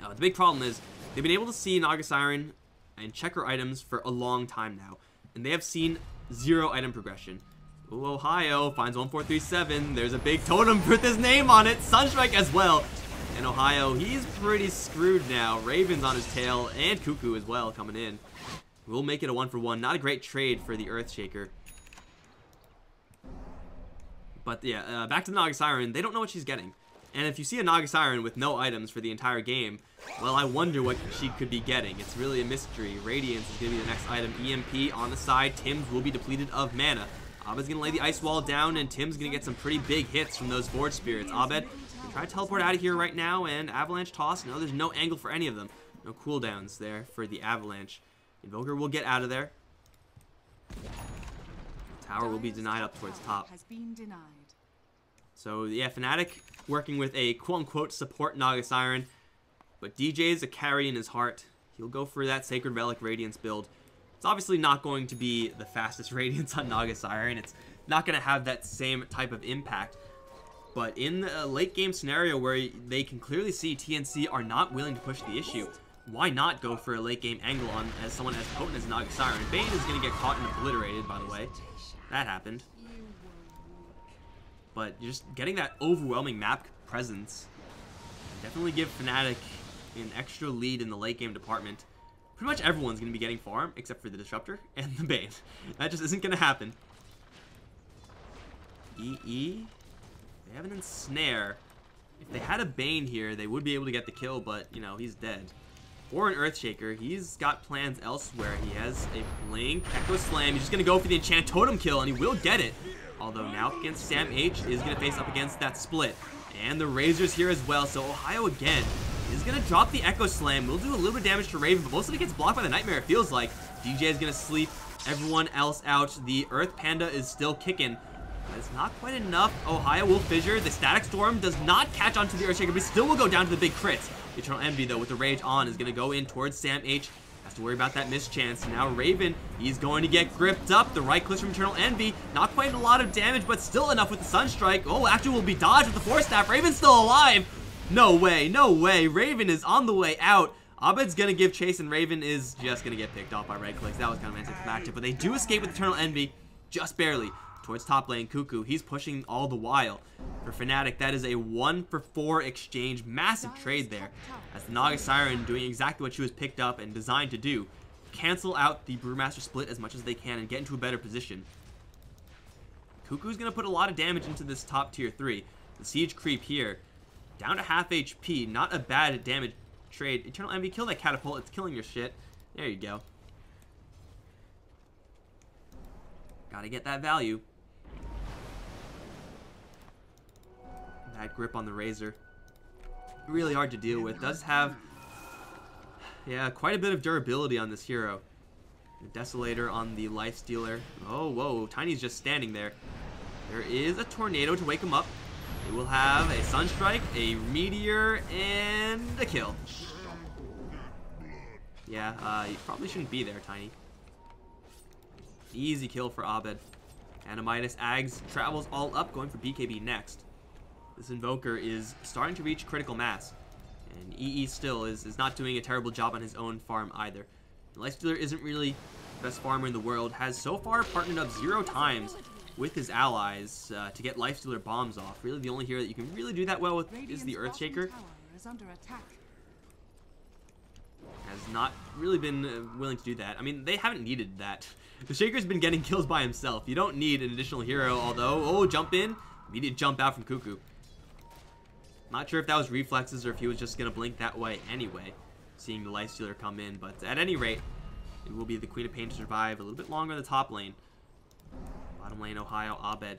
The big problem is they've been able to see Naga Siren and check her items for a long time now. And they have seen 0 item progression. Ooh, Ohio finds 1437. There's a big totem with his name on it. Sunstrike as well. And Ohio, he's pretty screwed now. Raven's on his tail and Cuckoo as well coming in. We'll make it a 1-for-1. Not a great trade for the Earthshaker. But yeah, back to the Naga Siren. They don't know what she's getting. And if you see a Naga Siren with no items for the entire game, well, I wonder what she could be getting. It's really a mystery. Radiance is going to be the next item. EMP on the side. Tims will be depleted of mana. Abed's going to lay the Ice Wall down, and Tim's going to get some pretty big hits from those Forge Spirits. Abed, try to teleport out of here right now, and Avalanche Toss. No, there's no angle for any of them. No cooldowns there for the Avalanche. Invoker will get out of there. Tower will be denied up towards top. So yeah, Fnatic working with a quote-unquote support Naga Siren, but DJ's a carry in his heart. He'll go for that Sacred Relic Radiance build. It's obviously not going to be the fastest Radiance on Naga Siren. It's not going to have that same type of impact. But in a late game scenario where they can clearly see TNC are not willing to push the issue, why not go for a late game angle on as someone as potent as Naga Siren? Bane is going to get caught and obliterated, by the way. That happened. But just getting that overwhelming map presence definitely give Fnatic an extra lead in the late game department. Pretty much everyone's going to be getting farm except for the Disruptor and the Bane. That just isn't going to happen. They have an Ensnare. If they had a Bane here, they would be able to get the kill, but, you know, he's dead. Or an Earthshaker. He's got plans elsewhere. He has a Blink, Echo Slam. He's just going to go for the Enchant Totem kill, and he will get it. Although now against Sam H is going to face up against that split. And the Razor's here as well, so Ohio again is going to drop the Echo Slam. We'll do a little bit of damage to Raven, but most of it gets blocked by the Nightmare, it feels like. DJ is going to sleep everyone else out. The Earth Panda is still kicking. But it's not quite enough. Ohio will fissure. The Static Storm does not catch onto the Earthshaker, but still will go down to the big crits. Eternal Envy, though, with the Rage on, is going to go in towards Sam H. Has to worry about that mischance. Now Raven, he's going to get gripped up. The right clicks from Eternal Envy. Not quite a lot of damage, but still enough with the Sunstrike. Oh, actually will be dodged with the Force Staff. Raven's still alive. No way, no way. Raven is on the way out. Abed's going to give chase, and Raven is just going to get picked off by right clicks. That was kind of an anticlimactic, but they do escape with Eternal Envy, just barely. Towards top lane, Cuckoo, he's pushing all the while. For Fnatic, that is a 1-for-4 exchange. Massive trade there. As the Naga Siren doing exactly what she was picked up and designed to do. Cancel out the Brewmaster split as much as they can and get into a better position. Cuckoo's going to put a lot of damage into this top tier 3. The siege creep here, down to half HP. Not a bad damage trade. Eternal Envy, kill that catapult. It's killing your shit. There you go. Gotta get that value. That grip on the Razor. Really hard to deal with. Does have, yeah, quite a bit of durability on this hero. The Desolator on the Lifestealer. Oh, whoa. Tiny's just standing there. There is a Tornado to wake him up. It will have a Sunstrike, a Meteor, and a kill. Yeah, you probably shouldn't be there, Tiny. Easy kill for Abed. Animitis Ags travels all up, going for BKB next. This Invoker is starting to reach critical mass. And EE still is not doing a terrible job on his own farm either. The Lifestealer isn't really the best farmer in the world. Has so far partnered up 0 times with his allies to get Lifestealer bombs off. Really the only hero that you can really do that well with is the Earthshaker. Has not really been willing to do that. I mean, they haven't needed that. The Shaker's been getting kills by himself. You don't need an additional hero, although, oh, jump in. Immediate jump out from Cuckoo. Not sure if that was reflexes or if he was just going to blink that way anyway, seeing the Lifestealer come in. But at any rate, it will be the Queen of Pain to survive a little bit longer in the top lane. Bottom lane, Ohio, Abed.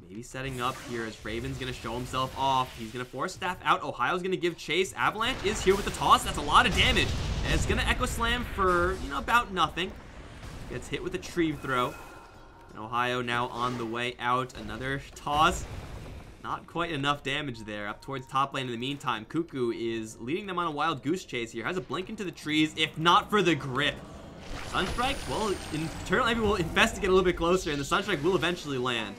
Maybe setting up here as Raven's going to show himself off. He's going to force Staff out. Ohio's going to give chase. Avalanche is here with the toss. That's a lot of damage. And it's going to Echo Slam for, you know, about nothing. Gets hit with a tree throw. And Ohio now on the way out. Another toss. Not quite enough damage there. Up towards top lane in the meantime. Cuckoo is leading them on a wild goose chase here. Has a blink into the trees, if not for the grip. Sunstrike, well, Eternal Envy will investigate a little bit closer, and the Sunstrike will eventually land.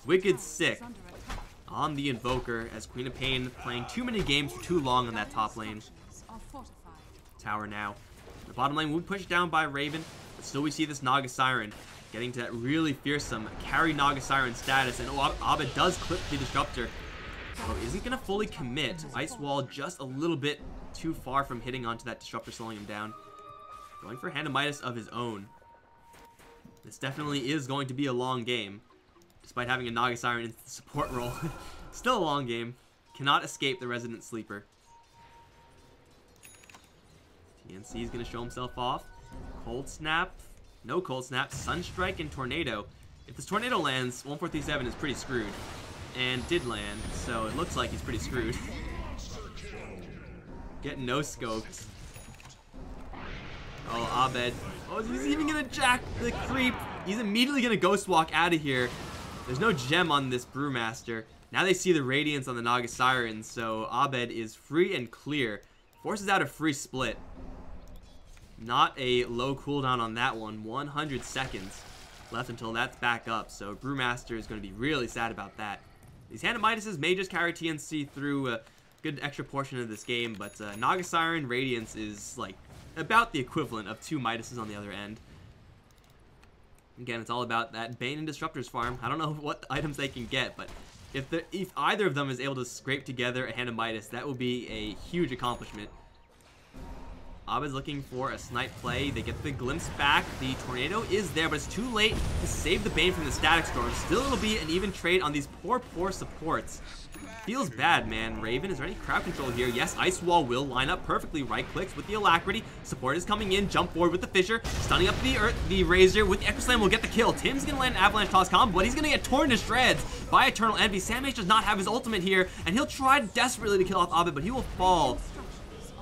Wicked sick on the Invoker, as Queen of Pain playing too many games for too long on that top lane. Tower now. The bottom lane will be pushed down by Raven, but still we see this Naga Siren getting to that really fearsome carry Naga Siren status, and Abed does clip the Disruptor. So is he going to fully commit? Ice Wall just a little bit too far from hitting onto that Disruptor, slowing him down. Going for Handamitis of his own. This definitely is going to be a long game, despite having a Naga Siren in the support role. Still a long game. Cannot escape the Resident Sleeper. TNC is going to show himself off. Cold Snap. No Cold Snap. Sunstrike and Tornado. If this Tornado lands, 1437 is pretty screwed. And did land, so it looks like he's pretty screwed. Getting no scoped. Oh, Abed. Oh, he's even going to jack the creep. He's immediately going to Ghost Walk out of here. There's no gem on this Brewmaster. Now they see the Radiance on the Naga Siren, so Abed is free and clear. Forces out a free split. Not a low cooldown on that one. 100 seconds left until that's back up, so Brewmaster is going to be really sad about that. These Handamitises may just carry TNC through a good extra portion of this game, but Naga Siren Radiance is like about the equivalent of 2 Midases on the other end. Again, it's all about that Bane and Disruptors farm. I don't know what items they can get, but if either of them is able to scrape together a Handamitis, that will be a huge accomplishment. Abed's looking for a snipe play. They get the glimpse back. The Tornado is there, but it's too late to save the Bane from the Static Storm. Still, it'll be an even trade on these poor supports. Feels bad, man. Raven, is there any crowd control here? Yes, Ice Wall will line up perfectly. Right clicks with the Alacrity. Support is coming in. Jump forward with the Fissure. Stunning up the Razor with the Echo Slam will get the kill. Tim's going to land an Avalanche Toss combo, but he's going to get torn to shreds by Eternal Envy. Samh does not have his ultimate here, and he'll try desperately to kill off Abed, but he will fall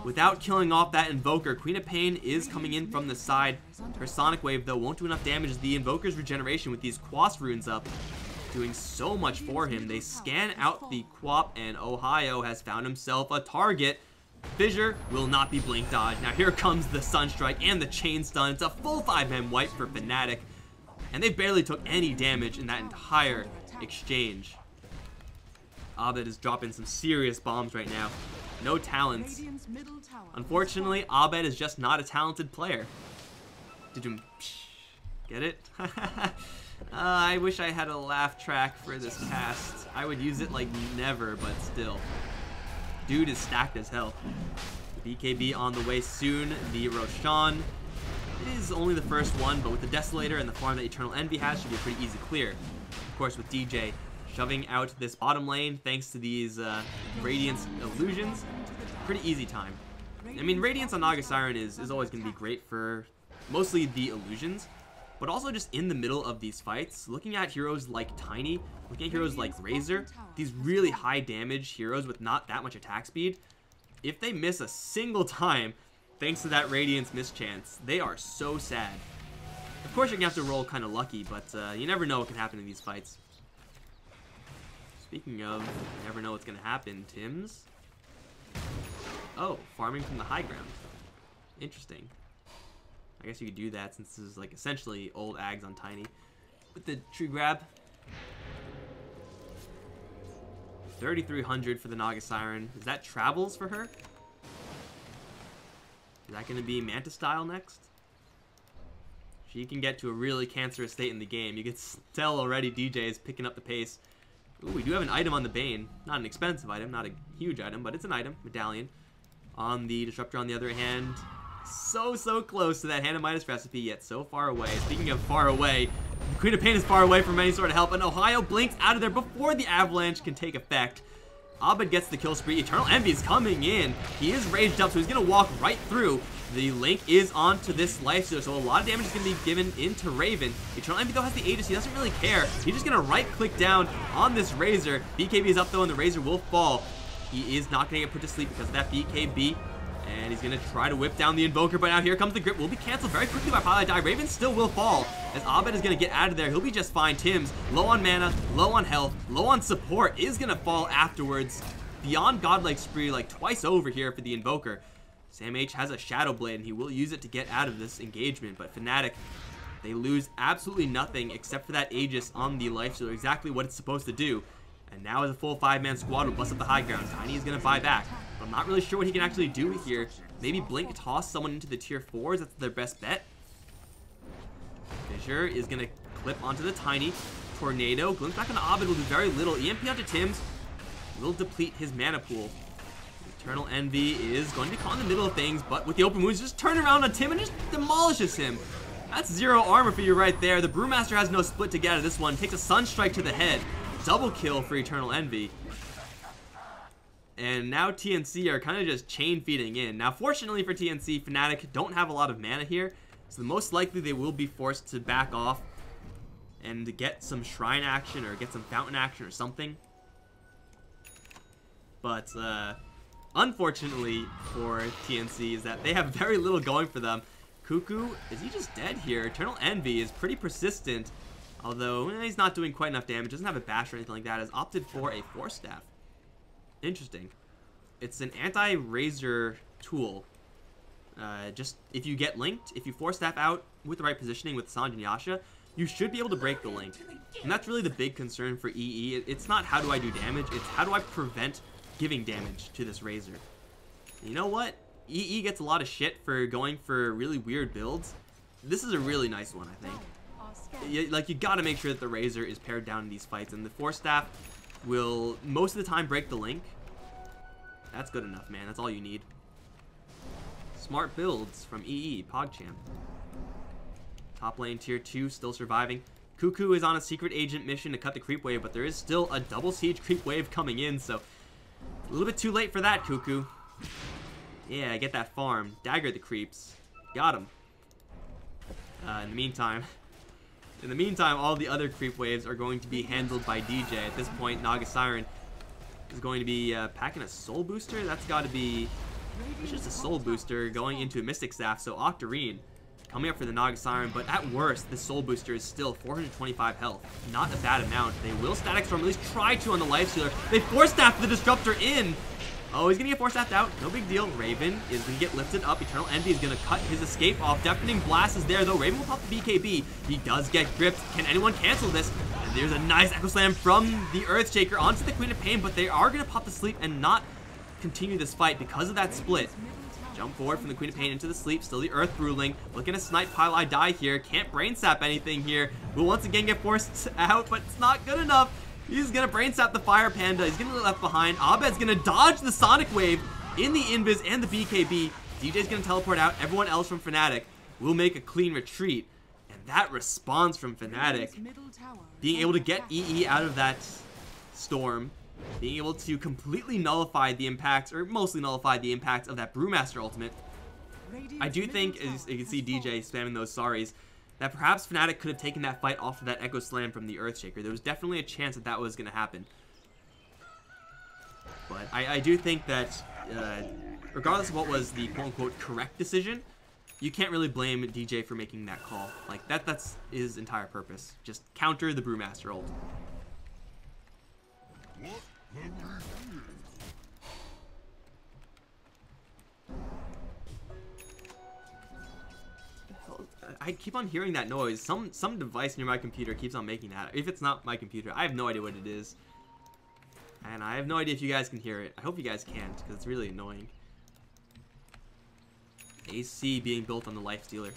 without killing off that Invoker. Queen of Pain is coming in from the side. Her Sonic Wave, though, won't do enough damage as the Invoker's regeneration with these Quas runes up, doing so much for him. They scan out the Quap, and Ohio has found himself a target. Fissure will not be blink dodged. Now here comes the Sunstrike and the Chain Stun. It's a full 5-man wipe for Fnatic, and they barely took any damage in that entire exchange. Abed is dropping some serious bombs right now. No talents. Unfortunately, Abed is just not a talented player. Did you get it? I wish I had a laugh track for this cast. I would use it like never, but still. Dude is stacked as hell. The BKB on the way soon. The Roshan. It is only the first one, but with the Desolator and the farm that Eternal Envy has, should be a pretty easy clear. of course, with DJ shoving out this bottom lane thanks to these Radiance illusions. Pretty easy time. I mean, Radiance on Naga Siren is always going to be great for mostly the illusions, but also just in the middle of these fights, looking at heroes like Tiny, looking at heroes like Razor, these really high damage heroes with not that much attack speed, if they miss a single time, thanks to that Radiance mischance, they are so sad. Of course, you're going to have to roll kind of lucky, but you never know what can happen in these fights. Speaking of, you never know what's going to happen, Tim's. Oh, farming from the high ground. Interesting. I guess you could do that since this is like essentially old Ags on Tiny. With the tree grab. 3,300 for the Naga Siren. Is that travels for her? Is that going to be Manta style next? She can get to a really cancerous state in the game. You can tell already DJ is picking up the pace. Ooh, we do have an item on the Bane. Not an expensive item, not a huge item, but it's an item. Medallion. On the Disruptor, on the other hand, so close to that Hand of Midas recipe, yet so far away. Speaking of far away, Queen of Pain is far away from any sort of help, and Ohio blinks out of there before the avalanche can take effect. Abed gets the kill spree. Eternal Envy is coming in. He is raged up, so he's going to walk right through. The Link is onto this life stealer, so a lot of damage is going to be given into Raven. Eternal Envy, though, has the Aegis. He doesn't really care. He's just going to right-click down on this Razor. BKB is up, though, and the Razor will fall. He is not going to get put to sleep because of that BKB. And he's going to try to whip down the Invoker, but now here comes the grip. Will be canceled very quickly by Pilot Die. Raven still will fall, as Abed is going to get out of there. He'll be just fine. Tim's low on mana, low on health, low on support, is going to fall afterwards. Beyond Godlike Spree, like twice over here for the Invoker. Sam H has a Shadow Blade, and he will use it to get out of this engagement, but Fnatic, they lose absolutely nothing except for that Aegis on the Lifestealer, exactly what it's supposed to do. And now as a full 5-man squad will bust up the high ground. Tiny is going to buy back. But I'm not really sure what he can actually do here. Maybe Blink toss someone into the tier 4s. That's their best bet. Fissure is going to clip onto the Tiny. Tornado. Glimpse back on Abed will do very little. EMP onto Tim's will deplete his mana pool. Eternal Envy is going to be caught in the middle of things, but with the open wounds, just turn around on Tim and just demolishes him. That's 0 armor for you right there. The Brewmaster has no split to get out of this one. Takes a Sunstrike to the head. Double kill for Eternal Envy. And now TNC are kind of just chain feeding in. Now, fortunately for TNC, Fnatic don't have a lot of mana here, so most likely they will be forced to back off and get some Shrine action or get some Fountain action or something. But unfortunately for TNC is that they have very little going for them. Cuckoo, is he just dead here? Eternal Envy is pretty persistent. Although, he's not doing quite enough damage, doesn't have a bash or anything like that, has opted for a Force Staff. Interesting. It's an anti-Razor tool. Just, if you get linked, if you Force Staff out with the right positioning with Sanj and Yasha, you should be able to break the link. And that's really the big concern for EE. It's not how do I do damage, it's how do I prevent giving damage to this Razor. And you know what? EE gets a lot of shit for going for really weird builds. This is a really nice one, I think. You gotta make sure that the Razor is pared down in these fights, and the Force Staff will most of the time break the link. That's good enough, man. That's all you need. Smart builds from EE, PogChamp. Top lane tier 2 still surviving. Cuckoo is on a secret agent mission to cut the creep wave, but there is still a double siege creep wave coming in, so a little bit too late for that, Cuckoo. Yeah, get that farm. Dagger the creeps. Got him. In the meantime, all the other creep waves are going to be handled by DJ. At this point, Naga Siren is going to be packing a soul booster. That's got to be... It's just a soul booster going into a Mystic Staff. So Octarine coming up for the Naga Siren. But at worst, the soul booster is still 425 health. Not a bad amount. They will Static Storm, at least try to on the Lifestealer. They Force Staff the Disruptor in. Oh, he's going to get Force Staffed out. No big deal. Raven is going to get lifted up. Eternal Envy is going to cut his escape off. Deafening Blast is there, though. Raven will pop the BKB. He does get gripped. Can anyone cancel this? And there's a nice Echo Slam from the Earthshaker onto the Queen of Pain, but they are going to pop the sleep and not continue this fight because of that split. Jump forward from the Queen of Pain into the sleep. Still the Earth Ruling. Looking to snipe Pilot Die here. Can't brain sap anything here. Will once again get forced out, but it's not good enough. He's going to brain sap the Fire Panda. He's going to get left behind. Abed's going to dodge the Sonic Wave in the Invis and the BKB. DJ's going to teleport out. Everyone else from Fnatic will make a clean retreat. And that response from Fnatic, being able to get EE out of that storm, being able to completely nullify the impacts, or mostly nullify the impacts of that Brewmaster ultimate. I do think, as you can see DJ spamming those sorries, that perhaps Fnatic could have taken that fight off of that Echo Slam from the Earthshaker. There was definitely a chance that that was going to happen. But I do think that, regardless of what was the quote-unquote correct decision, you can't really blame DJ for making that call. Like, that's his entire purpose. Just counter the Brewmaster ult. I keep on hearing that noise. Some device near my computer keeps on making that. If it's not my computer, I have no idea what it is. And I have no idea if you guys can hear it. I hope you guys can't, because it's really annoying. AC being built on the Lifestealer.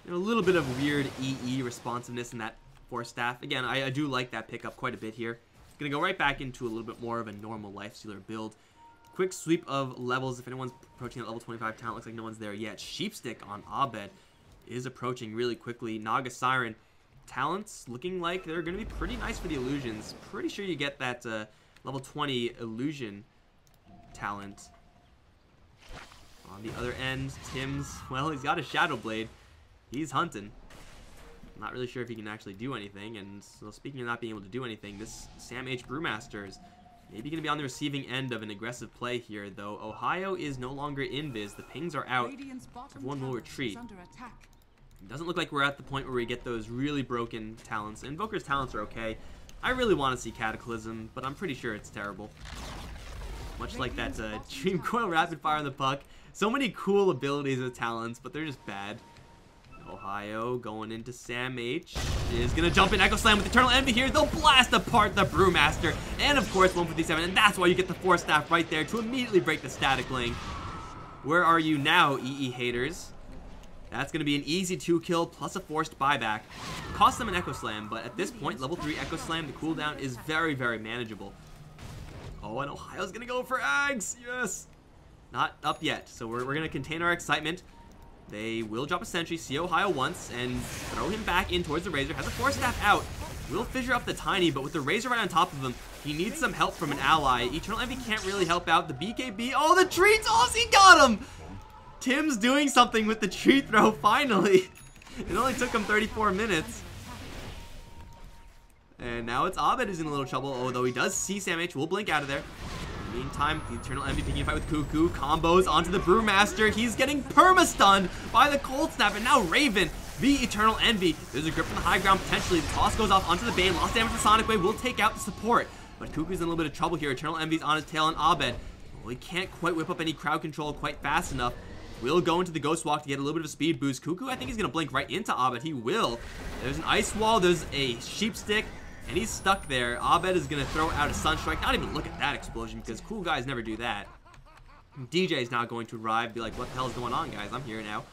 You know, a little bit of weird EE responsiveness in that Force Staff. Again, I do like that pickup quite a bit here. Gonna go right back into a little bit more of a normal Lifestealer build. Quick sweep of levels. If anyone's approaching that level 25 talent, looks like no one's there yet. Sheepstick on Abed is approaching really quickly. Naga Siren talents looking like they're going to be pretty nice for the illusions. Pretty sure you get that level 20 illusion talent. On the other end, Tim's, well, he's got a Shadow Blade. He's hunting. I'm not really sure if he can actually do anything. And so speaking of not being able to do anything, this Sam H Brewmaster is maybe going to be on the receiving end of an aggressive play here, though. Ohio is no longer in Viz. The pings are out. Everyone will retreat. It doesn't look like we're at the point where we get those really broken talents. Invoker's talents are okay. I really want to see Cataclysm, but I'm pretty sure it's terrible. Much like that Dream Coil Rapid Fire on the Puck. So many cool abilities with talents, but they're just bad. Ohio going into Sam H is going to jump in Echo Slam with Eternal Envy here. They'll blast apart the Brewmaster. And of course 157, and that's why you get the Force Staff right there to immediately break the static link. Where are you now, EE haters? That's going to be an easy 2-kill plus a forced buyback. Cost them an Echo Slam, but at this point, level 3 Echo Slam, the cooldown is very, very manageable. Oh, and Ohio's going to go for Ags. Yes. Not up yet, so we're going to contain our excitement. They will drop a sentry, see Ohio once, and throw him back in towards the Razor. Has a Force Staff out. Will fissure up the Tiny, but with the Razor right on top of him, he needs some help from an ally. Eternal Envy can't really help out. The BKB, oh, the treats, oh, he got him! Tim's doing something with the tree throw, finally. It only took him 34 minutes. And now it's Abed who's in a little trouble, although he does see Sam H. Will blink out of there. In the meantime, the Eternal Envy picking a fight with Cuckoo. Combos onto the Brewmaster. He's getting perma-stunned by the Cold Snap. And now Raven, the Eternal Envy. There's a grip from the high ground, potentially. The toss goes off onto the Bane. Lost damage to Sonic Wave. Will take out the support. But Cuckoo's in a little bit of trouble here. Eternal Envy's on his tail on Abed. Well, he can't quite whip up any crowd control quite fast enough. Will go into the Ghost Walk to get a little bit of a speed boost. Cuckoo, I think he's going to blink right into Abed. He will. There's an Ice Wall. There's a Sheep Stick. And he's stuck there. Abed is going to throw out a Sunstrike. Not even look at that explosion because cool guys never do that. DJ is now going to arrive. Be like, what the hell is going on, guys? I'm here now.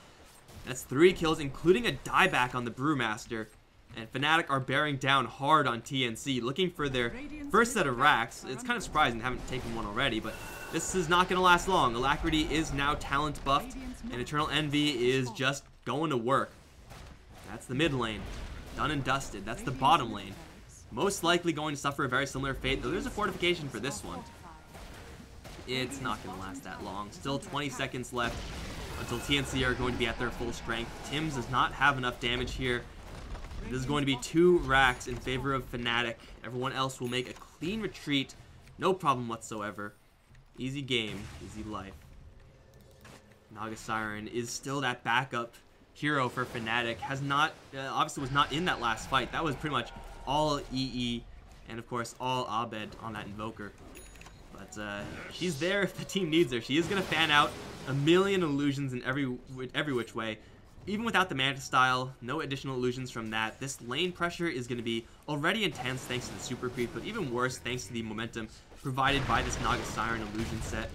That's 3 kills, including a dieback on the Brewmaster. And Fnatic are bearing down hard on TNC, looking for their first set of racks. It's kind of surprising they haven't taken one already, but this is not going to last long. Alacrity is now talent buffed, and Eternal Envy is just going to work. That's the mid lane. Done and dusted. That's the bottom lane. Most likely going to suffer a very similar fate, though there's a fortification for this one. It's not going to last that long. Still 20 seconds left until TNC are going to be at their full strength. Tims does not have enough damage here. This is going to be 2 racks in favor of Fnatic. Everyone else will make a clean retreat. No problem whatsoever. Easy game, easy life. Naga Siren is still that backup hero for Fnatic. Has not, obviously was not in that last fight. That was pretty much all EE and of course all Abed on that Invoker. But she's there if the team needs her. She is going to fan out a million illusions in every which way. Even without the Manta style, no additional illusions from that. This lane pressure is going to be already intense thanks to the super creep, but even worse thanks to the momentum provided by this Naga Siren illusion set.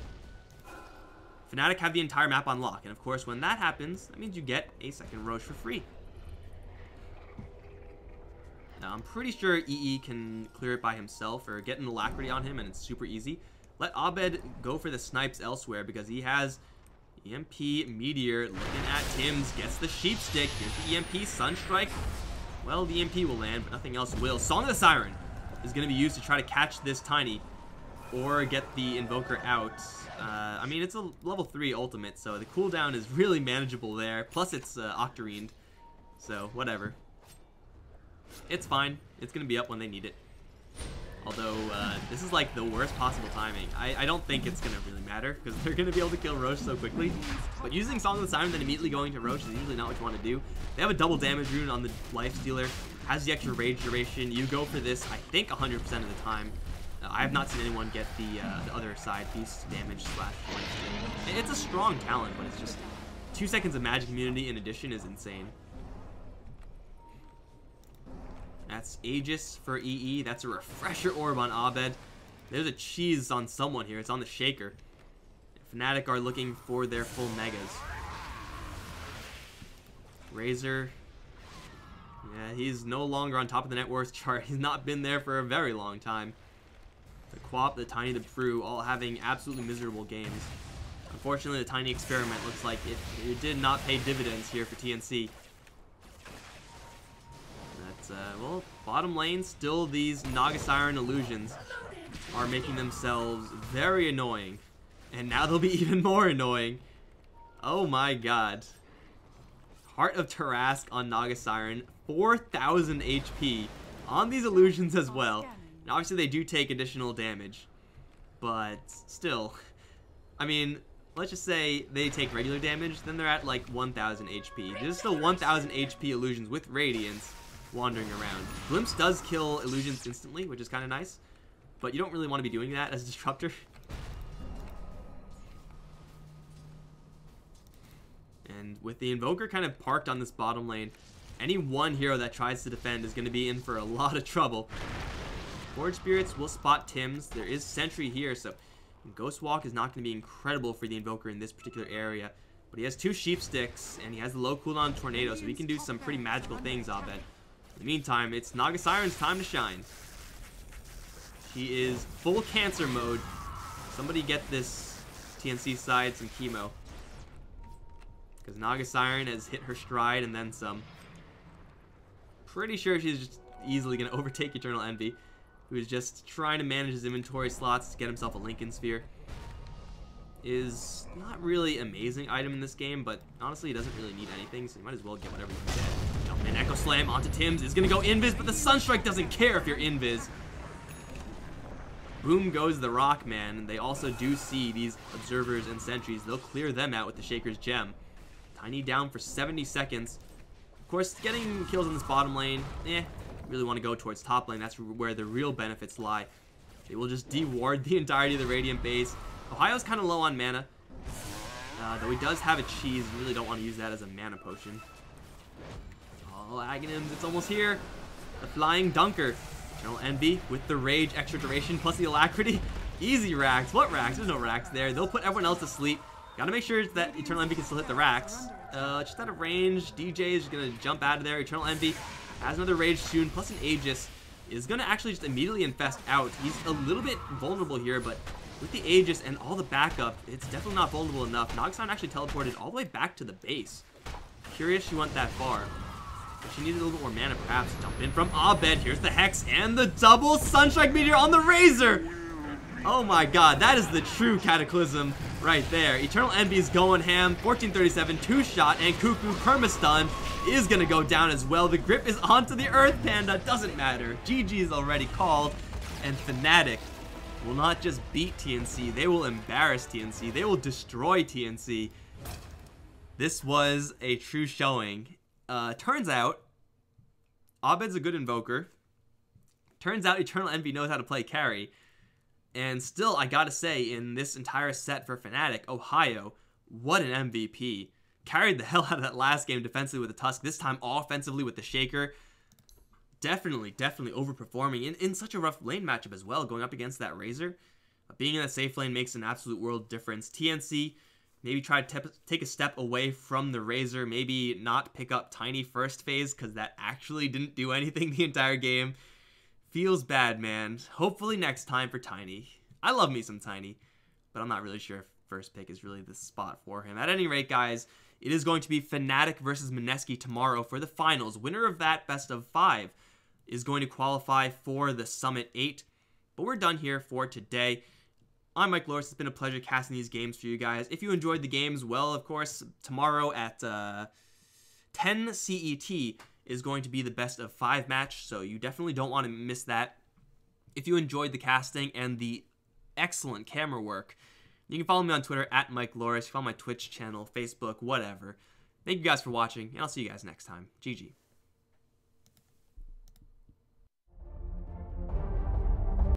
Fnatic have the entire map on lock, and of course when that happens, that means you get a second Roche for free. Now I'm pretty sure EE can clear it by himself or get an Alacrity on him, and it's super easy. Let Abed go for the snipes elsewhere because he has EMP, Meteor, looking at Tims, gets the Sheep Stick, here's the EMP, Sunstrike, Well, the EMP will land, but nothing else will. Song of the Siren is going to be used to try to catch this Tiny or get the Invoker out. I mean, it's a level 3 ultimate, so the cooldown is really manageable there. Plus, it's Octarined, so whatever. It's fine. It's going to be up when they need it. Although, this is like the worst possible timing. I don't think it's going to really matter, because they're going to be able to kill Roche so quickly. But using Song of the Siren, then immediately going to Roche is usually not what you want to do. They have a double damage rune on the Life Stealer. Has the extra rage duration. You go for this, I think, 100% of the time. I have not seen anyone get the other side piece damage / life steal. It's a strong talent, but it's just 2 seconds of magic immunity in addition is insane. That's Aegis for EE. That's a refresher orb on Abed. There's a cheese on someone here. It's on the Shaker. Fnatic are looking for their full megas. Razor. Yeah, he's no longer on top of the net worth chart. He's not been there for a very long time. The Quap, the Tiny, the Brew, all having absolutely miserable games. Unfortunately, the Tiny experiment looks like it did not pay dividends here for TNC. That's, well, bottom lane, still these Naga Siren illusions are making themselves very annoying. And now they'll be even more annoying. Oh my god. Heart of Tarask on Naga Siren, 4,000 HP on these illusions as well. And obviously they do take additional damage, but still, I mean, let's just say they take regular damage, then they're at like 1,000 HP. There's still 1,000 HP illusions with Radiance wandering around. Glimpse does kill illusions instantly, which is kind of nice, but you don't really want to be doing that as a Disruptor. And with the Invoker kind of parked on this bottom lane, any one hero that tries to defend is going to be in for a lot of trouble. Forge Spirits will spot Tim's. There is Sentry here, so Ghost Walk is not going to be incredible for the Invoker in this particular area. But he has 2 Sheep Sticks, and he has the low cooldown Tornado, so he can do some pretty magical things, Abed. In the meantime, it's Naga Siren's time to shine. She is full cancer mode. Somebody get this TNC side some chemo. Because Naga Siren has hit her stride and then some. Pretty sure she's just easily going to overtake Eternal Envy, who is just trying to manage his inventory slots to get himself a Lincoln Sphere. Is not really amazing item in this game, but honestly he doesn't really need anything, so you might as well get whatever you can get. Jump in, Echo Slam onto Tim's, is going to go invis, but the Sunstrike doesn't care if you're invis. Boom goes the Rockman. They also do see these observers and sentries. They'll clear them out with the Shaker's Gem. Tiny down for 70 seconds. Of course, getting kills in this bottom lane, really want to go towards top lane. That's where the real benefits lie. They will just de-ward the entirety of the Radiant base. Ohio's kind of low on mana, though he does have a cheese. You really don't want to use that as a mana potion. Oh, Aghanims, it's almost here. The Flying Dunker. Eternal Envy with the Rage, extra duration, plus the Alacrity. Easy racks. What racks? There's no racks there. They'll put everyone else to sleep. Gotta make sure that Eternal Envy can still hit the racks. Just out of range, DJ is gonna jump out of there. Eternal Envy has another Rage soon, plus an Aegis. Is gonna actually just immediately infest out. He's a little bit vulnerable here, but with the Aegis and all the backup, it's definitely not vulnerable enough. Naga Siren actually teleported all the way back to the base. Curious she went that far. But she needed a little bit more mana, perhaps. Jump in from Abed. Here's the Hex and the double Sunstrike Meteor on the Razor. Oh my god, that is the true Cataclysm right there. Eternal Envy's going ham. 1437, 2-shot, and Cuckoo Permastun is going to go down as well. The grip is onto the Earth Panda. Doesn't matter. GG is already called. And Fnatic will not just beat TNC. They will embarrass TNC. They will destroy TNC. This was a true showing. Turns out, Abed's a good Invoker. Turns out Eternal Envy knows how to play carry. And still, I gotta say, in this entire set for Fnatic, Ohio, what an MVP. Carried the hell out of that last game defensively with the Tusk, this time offensively with the Shaker. Definitely overperforming in such a rough lane matchup as well, going up against that Razor. Being in that safe lane makes an absolute world difference. TNC maybe try to take a step away from the Razor, maybe not pick up Tiny first phase, because that actually didn't do anything the entire game. Feels bad, man. Hopefully next time for Tiny. I love me some Tiny, but I'm not really sure if first pick is really the spot for him. At any rate, guys, It is going to be Fnatic versus Mineski tomorrow for the finals. Winner of that best of 5 is going to qualify for the Summit 8. But we're done here for today. I'm Mike Loris. It's been a pleasure casting these games for you guys. If you enjoyed the games, well, of course, tomorrow at 10 CET is going to be the best of 5 match, so you definitely don't want to miss that. If you enjoyed the casting and the excellent camera work, you can follow me on Twitter at Mike Loris. Follow my Twitch channel, Facebook, whatever. Thank you guys for watching, and I'll see you guys next time. GG.